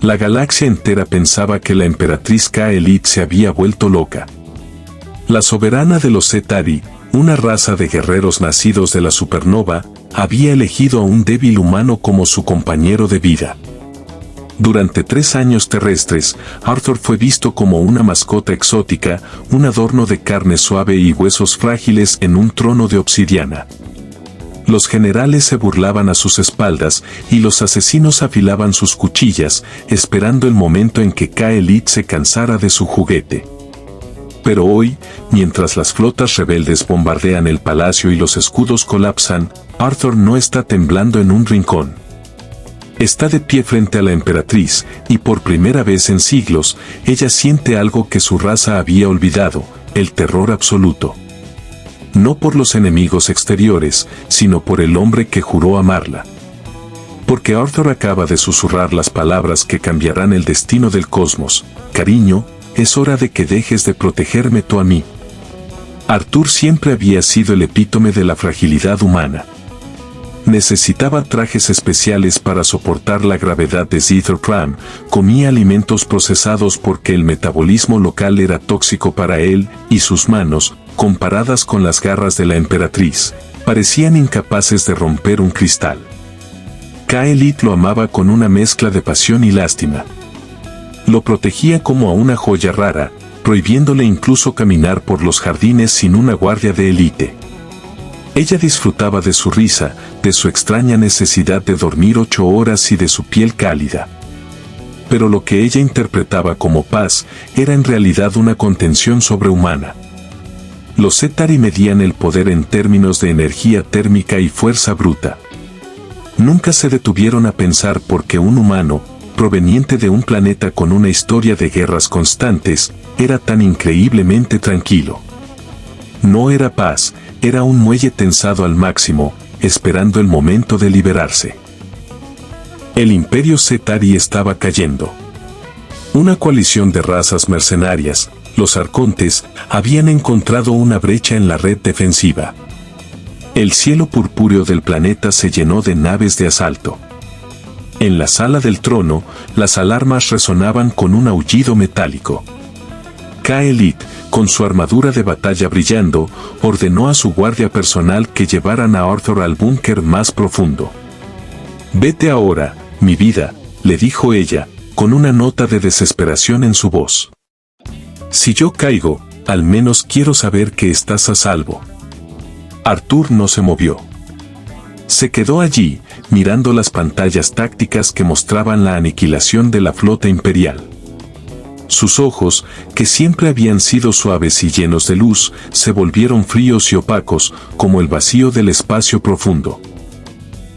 La galaxia entera pensaba que la emperatriz Ka-Elite se había vuelto loca. La soberana de los Cetari, una raza de guerreros nacidos de la supernova, había elegido a un débil humano como su compañero de vida. Durante 3 años terrestres, Arthur fue visto como una mascota exótica, un adorno de carne suave y huesos frágiles en un trono de obsidiana. Los generales se burlaban a sus espaldas y los asesinos afilaban sus cuchillas, esperando el momento en que Ka-Elite se cansara de su juguete. Pero hoy, mientras las flotas rebeldes bombardean el palacio y los escudos colapsan, Arthur no está temblando en un rincón. Está de pie frente a la emperatriz, y por primera vez en siglos, ella siente algo que su raza había olvidado, el terror absoluto. No por los enemigos exteriores, sino por el hombre que juró amarla. Porque Arthur acaba de susurrar las palabras que cambiarán el destino del cosmos. Cariño, es hora de que dejes de protegerme tú a mí. Arthur siempre había sido el epítome de la fragilidad humana. Necesitaba trajes especiales para soportar la gravedad de Zither Pram, comía alimentos procesados porque el metabolismo local era tóxico para él, y sus manos, comparadas con las garras de la emperatriz, parecían incapaces de romper un cristal. Ka-Elite lo amaba con una mezcla de pasión y lástima. Lo protegía como a una joya rara, prohibiéndole incluso caminar por los jardines sin una guardia de élite. Ella disfrutaba de su risa, de su extraña necesidad de dormir 8 horas y de su piel cálida. Pero lo que ella interpretaba como paz era en realidad una contención sobrehumana. Los Cetari medían el poder en términos de energía térmica y fuerza bruta. Nunca se detuvieron a pensar por qué un humano, proveniente de un planeta con una historia de guerras constantes, era tan increíblemente tranquilo. No era paz, era un muelle tensado al máximo, esperando el momento de liberarse. El imperio Cetari estaba cayendo. Una coalición de razas mercenarias, los arcontes, habían encontrado una brecha en la red defensiva. El cielo purpúreo del planeta se llenó de naves de asalto. En la sala del trono, las alarmas resonaban con un aullido metálico. Ka-Elite, con su armadura de batalla brillando, ordenó a su guardia personal que llevaran a Arthur al búnker más profundo. «Vete ahora, mi vida», le dijo ella, con una nota de desesperación en su voz. «Si yo caigo, al menos quiero saber que estás a salvo». Arthur no se movió. Se quedó allí, mirando las pantallas tácticas que mostraban la aniquilación de la flota imperial. Sus ojos, que siempre habían sido suaves y llenos de luz, se volvieron fríos y opacos, como el vacío del espacio profundo.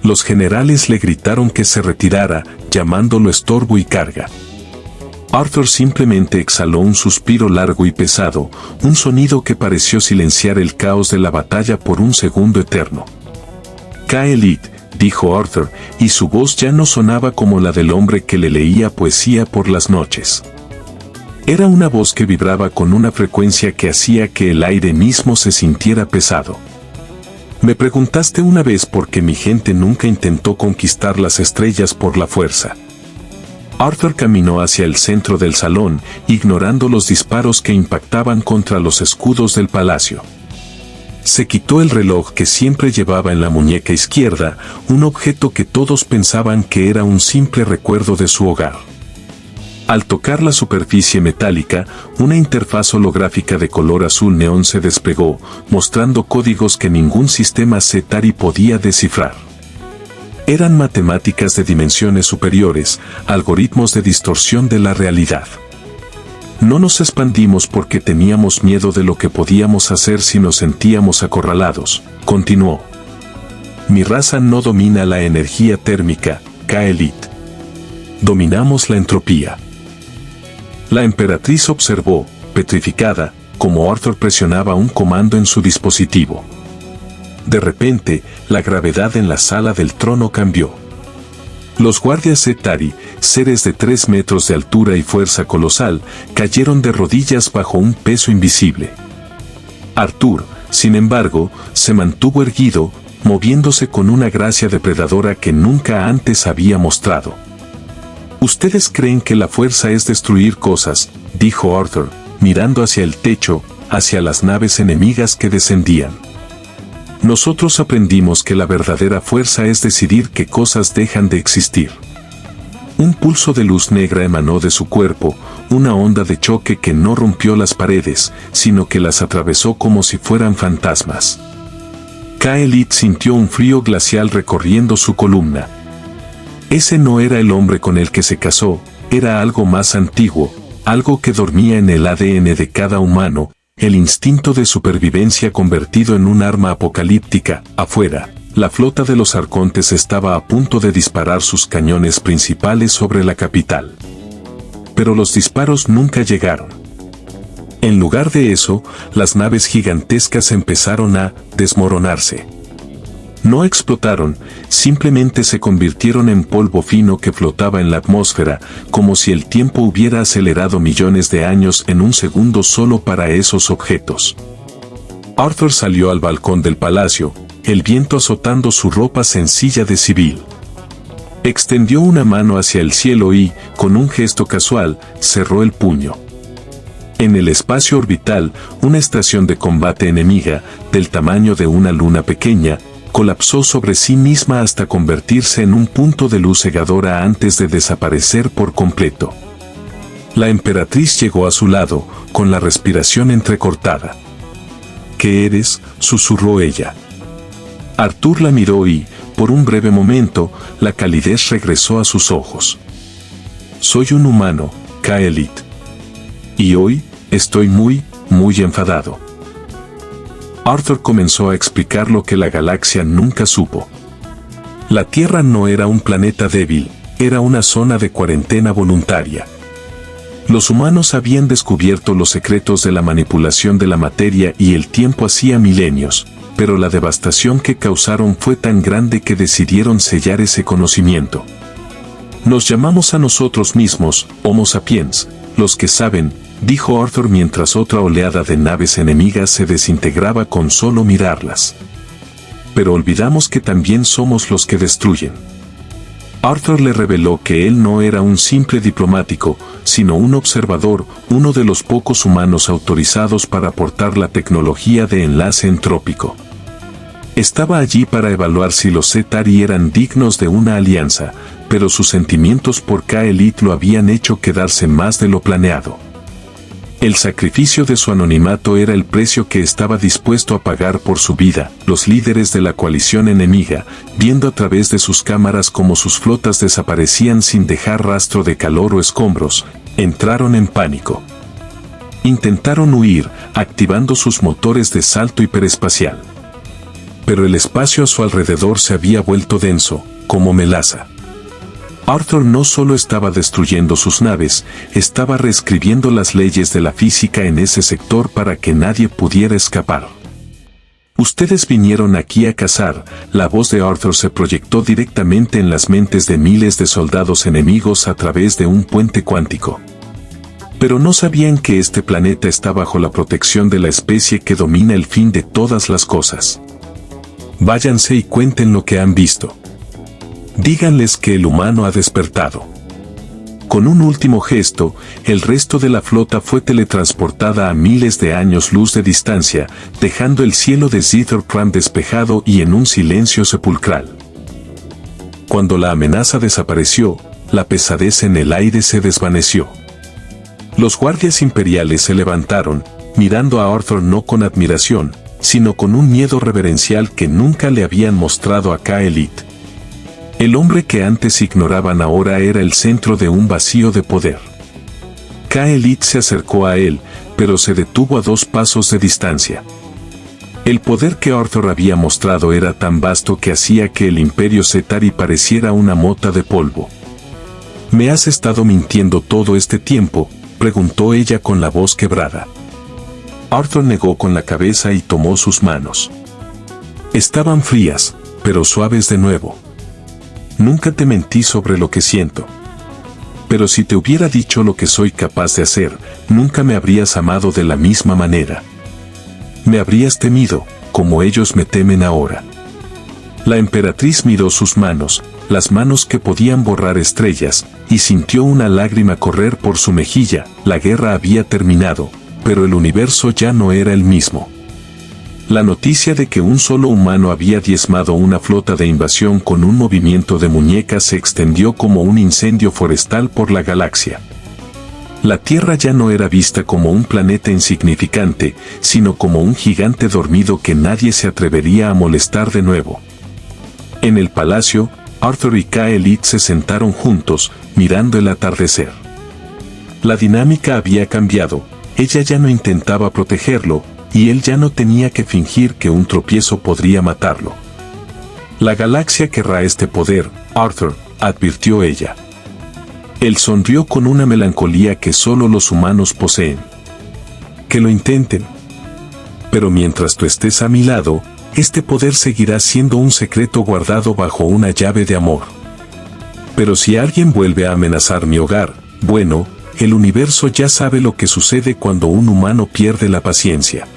Los generales le gritaron que se retirara, llamándolo estorbo y carga. Arthur simplemente exhaló un suspiro largo y pesado, un sonido que pareció silenciar el caos de la batalla por un segundo eterno. «Ka-Elite», dijo Arthur, y su voz ya no sonaba como la del hombre que le leía poesía por las noches. Era una voz que vibraba con una frecuencia que hacía que el aire mismo se sintiera pesado. «Me preguntaste una vez por qué mi gente nunca intentó conquistar las estrellas por la fuerza». Arthur caminó hacia el centro del salón, ignorando los disparos que impactaban contra los escudos del palacio. Se quitó el reloj que siempre llevaba en la muñeca izquierda, un objeto que todos pensaban que era un simple recuerdo de su hogar. Al tocar la superficie metálica, una interfaz holográfica de color azul neón se desplegó, mostrando códigos que ningún sistema Cetari podía descifrar. Eran matemáticas de dimensiones superiores, algoritmos de distorsión de la realidad. No nos expandimos porque teníamos miedo de lo que podíamos hacer si nos sentíamos acorralados, continuó. Mi raza no domina la energía térmica, Ka-Elite. Dominamos la entropía. La emperatriz observó, petrificada, como Arthur presionaba un comando en su dispositivo. De repente, la gravedad en la sala del trono cambió. Los guardias Cetari, seres de 3 metros de altura y fuerza colosal, cayeron de rodillas bajo un peso invisible. Arthur, sin embargo, se mantuvo erguido, moviéndose con una gracia depredadora que nunca antes había mostrado. Ustedes creen que la fuerza es destruir cosas, dijo Arthur, mirando hacia el techo, hacia las naves enemigas que descendían. Nosotros aprendimos que la verdadera fuerza es decidir qué cosas dejan de existir. Un pulso de luz negra emanó de su cuerpo, una onda de choque que no rompió las paredes, sino que las atravesó como si fueran fantasmas. Kaelit sintió un frío glacial recorriendo su columna. Ese no era el hombre con el que se casó, era algo más antiguo, algo que dormía en el ADN de cada humano, el instinto de supervivencia convertido en un arma apocalíptica. Afuera, la flota de los arcontes estaba a punto de disparar sus cañones principales sobre la capital. Pero los disparos nunca llegaron. En lugar de eso, las naves gigantescas empezaron a desmoronarse. No explotaron, simplemente se convirtieron en polvo fino que flotaba en la atmósfera, como si el tiempo hubiera acelerado millones de años en un segundo solo para esos objetos. Arthur salió al balcón del palacio, el viento azotando su ropa sencilla de civil. Extendió una mano hacia el cielo y, con un gesto casual, cerró el puño. En el espacio orbital, una estación de combate enemiga, del tamaño de una luna pequeña, colapsó sobre sí misma hasta convertirse en un punto de luz cegadora antes de desaparecer por completo. La emperatriz llegó a su lado, con la respiración entrecortada. ¿Qué eres?, susurró ella. Arthur la miró y, por un breve momento, la calidez regresó a sus ojos. Soy un humano, Kaelit. Y hoy, estoy muy enfadado. Arthur comenzó a explicar lo que la galaxia nunca supo. La Tierra no era un planeta débil, era una zona de cuarentena voluntaria. Los humanos habían descubierto los secretos de la manipulación de la materia y el tiempo hacía milenios, pero la devastación que causaron fue tan grande que decidieron sellar ese conocimiento. Nos llamamos a nosotros mismos, Homo sapiens, los que saben, dijo Arthur mientras otra oleada de naves enemigas se desintegraba con solo mirarlas. Pero olvidamos que también somos los que destruyen. Arthur le reveló que él no era un simple diplomático, sino un observador, uno de los pocos humanos autorizados para aportar la tecnología de enlace entrópico. Estaba allí para evaluar si los Cetari eran dignos de una alianza, pero sus sentimientos por Kaelit lo habían hecho quedarse más de lo planeado. El sacrificio de su anonimato era el precio que estaba dispuesto a pagar por su vida. Los líderes de la coalición enemiga, viendo a través de sus cámaras cómo sus flotas desaparecían sin dejar rastro de calor o escombros, entraron en pánico. Intentaron huir, activando sus motores de salto hiperespacial. Pero el espacio a su alrededor se había vuelto denso, como melaza. Arthur no solo estaba destruyendo sus naves, estaba reescribiendo las leyes de la física en ese sector para que nadie pudiera escapar. Ustedes vinieron aquí a cazar. La voz de Arthur se proyectó directamente en las mentes de miles de soldados enemigos a través de un puente cuántico. Pero no sabían que este planeta está bajo la protección de la especie que domina el fin de todas las cosas. Váyanse y cuenten lo que han visto. Díganles que el humano ha despertado. Con un último gesto, el resto de la flota fue teletransportada a miles de años luz de distancia, dejando el cielo de Zitherpram despejado y en un silencio sepulcral. Cuando la amenaza desapareció, la pesadez en el aire se desvaneció. Los guardias imperiales se levantaron, mirando a Arthur no con admiración, sino con un miedo reverencial que nunca le habían mostrado a Kaelit. El hombre que antes ignoraban ahora era el centro de un vacío de poder. Kaelit se acercó a él, pero se detuvo a 2 pasos de distancia. El poder que Arthur había mostrado era tan vasto que hacía que el imperio Cetari pareciera una mota de polvo. ¿Me has estado mintiendo todo este tiempo?, preguntó ella con la voz quebrada. Arthur negó con la cabeza y tomó sus manos. Estaban frías, pero suaves de nuevo. Nunca te mentí sobre lo que siento. Pero si te hubiera dicho lo que soy capaz de hacer, nunca me habrías amado de la misma manera. Me habrías temido, como ellos me temen ahora. La emperatriz miró sus manos, las manos que podían borrar estrellas, y sintió una lágrima correr por su mejilla. La guerra había terminado, pero el universo ya no era el mismo. La noticia de que un solo humano había diezmado una flota de invasión con un movimiento de muñeca se extendió como un incendio forestal por la galaxia. La Tierra ya no era vista como un planeta insignificante, sino como un gigante dormido que nadie se atrevería a molestar de nuevo. En el palacio, Arthur y Kaelit se sentaron juntos, mirando el atardecer. La dinámica había cambiado, ella ya no intentaba protegerlo, y él ya no tenía que fingir que un tropiezo podría matarlo. La galaxia querrá este poder, Arthur, advirtió ella. Él sonrió con una melancolía que solo los humanos poseen. Que lo intenten. Pero mientras tú estés a mi lado, este poder seguirá siendo un secreto guardado bajo una llave de amor. Pero si alguien vuelve a amenazar mi hogar, bueno, el universo ya sabe lo que sucede cuando un humano pierde la paciencia.